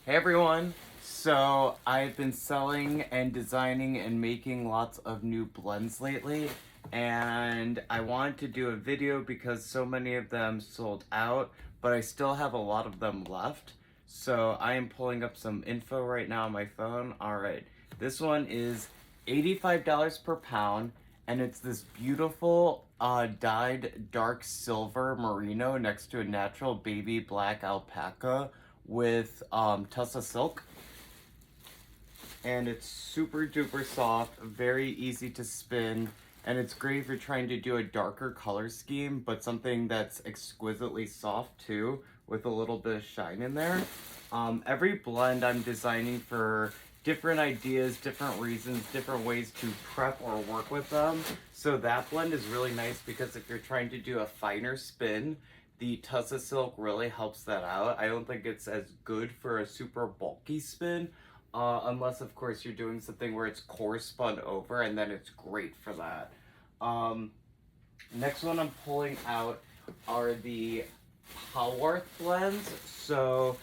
Hey everyone! So I've been selling and designing and making lots of new blends lately, and I wanted to do a video because so many of them sold out, but I still have a lot of them left. So I am pulling up some info right now on my phone. Alright, this one is $85 per pound, and it's this beautiful dyed dark silver merino next to a natural baby black alpaca with tussa silk, and it's super duper soft, very easy to spin, and it's great if you're trying to do a darker color scheme but something that's exquisitely soft too, with a little bit of shine in there. Every blend I'm designing for different ideas, different reasons, different ways to prep or work with them. So that blend is really nice because if you're trying to do a finer spin, the tussa silk really helps that out. I don't think it's as good for a super bulky spin, unless of course you're doing something where it's core spun over, and then it's great for that. Um, Next one I'm pulling out are the Powerth blends. So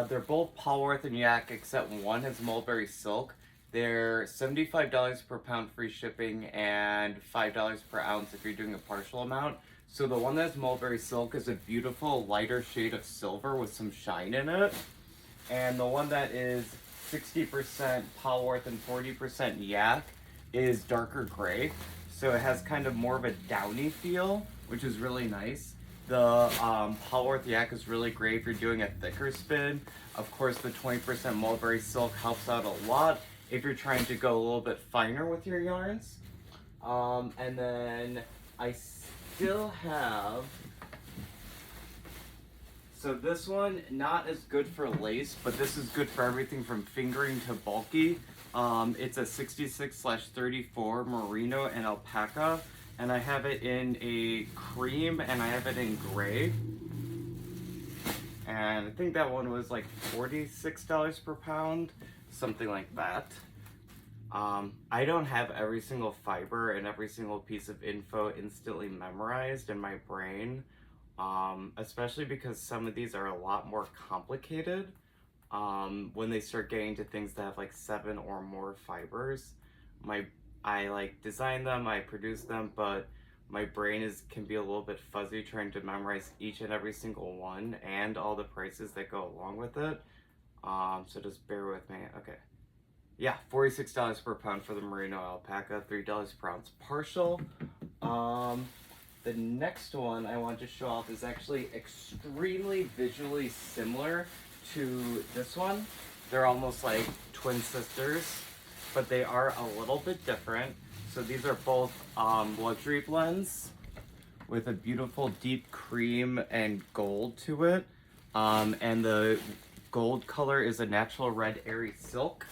they're both Powerth and Yak, except one has mulberry silk. They're $75 per pound free shipping and $5 per ounce if you're doing a partial amount. So the one that's mulberry silk is a beautiful lighter shade of silver with some shine in it. And the one that is 60% Powerth and 40% Yak is darker gray. So it has kind of more of a downy feel, which is really nice. The Powerth Yak is really great if you're doing a thicker spin. Of course, the 20% mulberry silk helps out a lot if you're trying to go a little bit finer with your yarns. And then I still have, so this one, not as good for lace, but this is good for everything from fingering to bulky. It's a 66/34 merino and alpaca, and I have it in a cream and I have it in gray. And I think that one was like $46 per pound, something like that. I don't have every single fiber and every single piece of info instantly memorized in my brain, especially because some of these are a lot more complicated when they start getting to things that have like 7 or more fibers. I like design them, I produce them, but my brain can be a little bit fuzzy trying to memorize each and every single one and all the prices that go along with it. So just bear with me. Okay. Yeah, $46 per pound for the merino alpaca, $3 per ounce partial. The next one I want to show off is actually extremely visually similar to this one. They're almost like twin sisters, but they are a little bit different. So these are both luxury blends with a beautiful deep cream and gold to it. And the gold color is a natural red airy silk.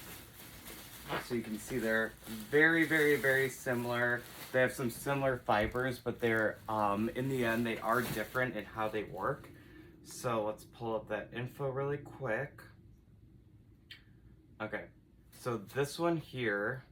So you can see they're very, very, very similar. They have some similar fibers, but they're, in the end, they are different in how they work. So let's pull up that info really quick. Okay, so this one here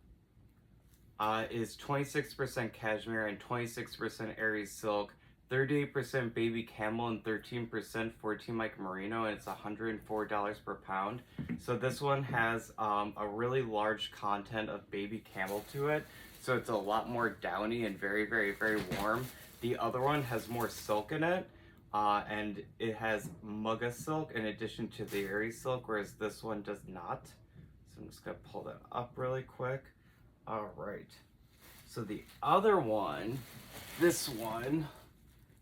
is 26% cashmere and 26% Aries silk, 38% baby camel, and 13% 14 mic merino, and it's $104 per pound. So this one has a really large content of baby camel to it, so it's a lot more downy and very, very, very warm. The other one has more silk in it, and it has mugga silk in addition to the Aries silk, whereas this one does not. So I'm just gonna pull that up really quick. All right, so the other one, this one,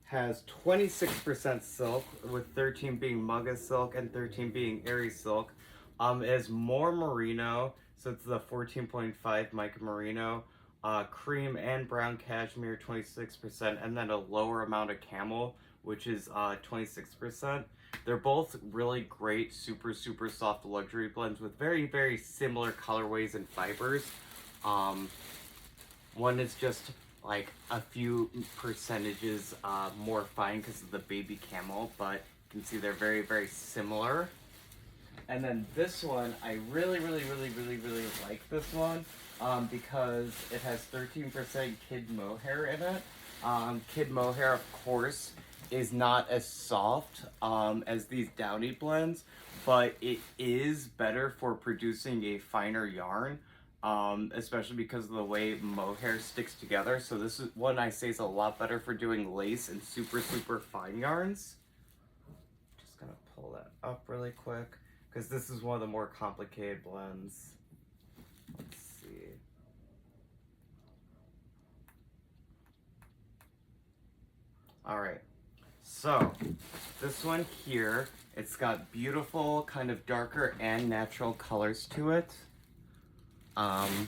has 26% silk, with 13 being mugga silk and 13 being Aries silk. It has more merino, so it's the 14.5 mica merino, cream and brown cashmere 26%, and then a lower amount of camel, which is 26%. They're both really great, super, super soft luxury blends with very, very similar colorways and fibers. One is just like a few percentages more fine because of the baby camel, but you can see they're very, very similar. And then this one, I really, really, really, really, really like this one because it has 13% kid mohair in it. Kid mohair, of course, is not as soft as these downy blends, but it is better for producing a finer yarn, especially because of the way mohair sticks together. So this is one I say is a lot better for doing lace and super, super fine yarns. Just gonna pull that up really quick because this is one of the more complicated blends. Let's see. All right, so this one here, it's got beautiful kind of darker and natural colors to it. And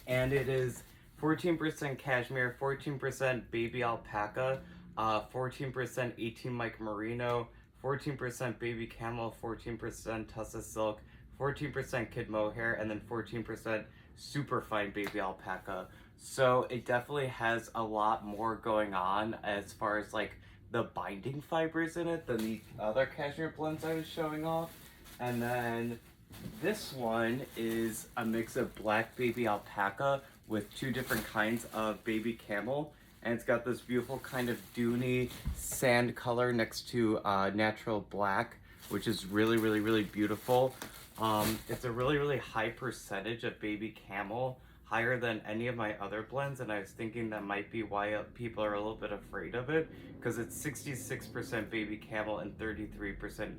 it is 14% cashmere, 14% baby alpaca, 14% 18 mic merino, 14% baby camel, 14% tussa silk, 14% kid mohair, and then 14% super fine baby alpaca. So it definitely has a lot more going on as far as like the binding fibers in it than the other cashmere blends I was showing off. And then this one is a mix of black baby alpaca with two different kinds of baby camel, and it's got this beautiful kind of dunny sand color next to natural black, which is really, really, really beautiful. It's a really, really high percentage of baby camel, higher than any of my other blends, and I was thinking that might be why people are a little bit afraid of it, because it's 66% baby camel and 33%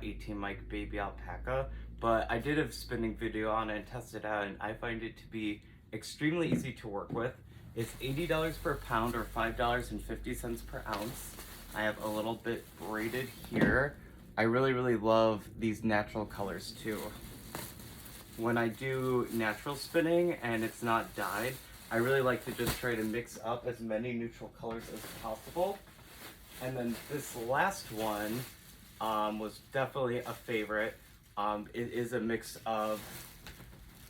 18 mic baby alpaca. But I did a spinning video on it and tested it out, and I find it to be extremely easy to work with. It's $80 per pound or $5.50 per ounce. I have a little bit braided here. I really, really love these natural colors too. When I do natural spinning and it's not dyed, I really like to just try to mix up as many neutral colors as possible. And then this last one was definitely a favorite. It is a mix of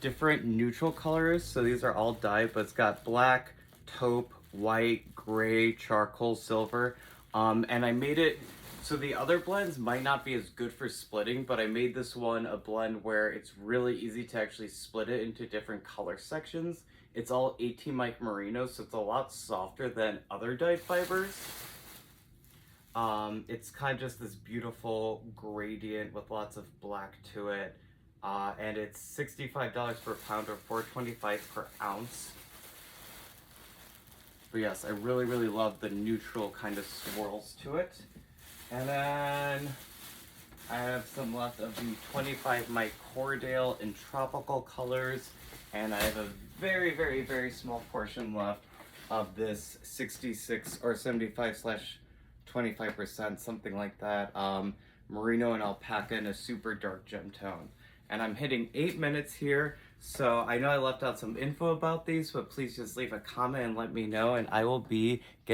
different neutral colors. So these are all dyed, but it's got black, taupe, white, gray, charcoal, silver. And I made it, so the other blends might not be as good for splitting, but I made this one a blend where it's really easy to actually split it into different color sections. It's all 18 mic merino, so it's a lot softer than other dyed fibers. It's kind of just this beautiful gradient with lots of black to it. And it's $65 per pound or $4.25 per ounce. But yes, I really, really love the neutral kind of swirls to it. And then I have some left of the 25 mic Cordale in tropical colors. And I have a very, very, very small portion left of this 66 or 75/25%, something like that, merino and alpaca in a super dark gem tone. And I'm hitting 8 minutes here, so I know I left out some info about these, but please just leave a comment and let me know, and I will be getting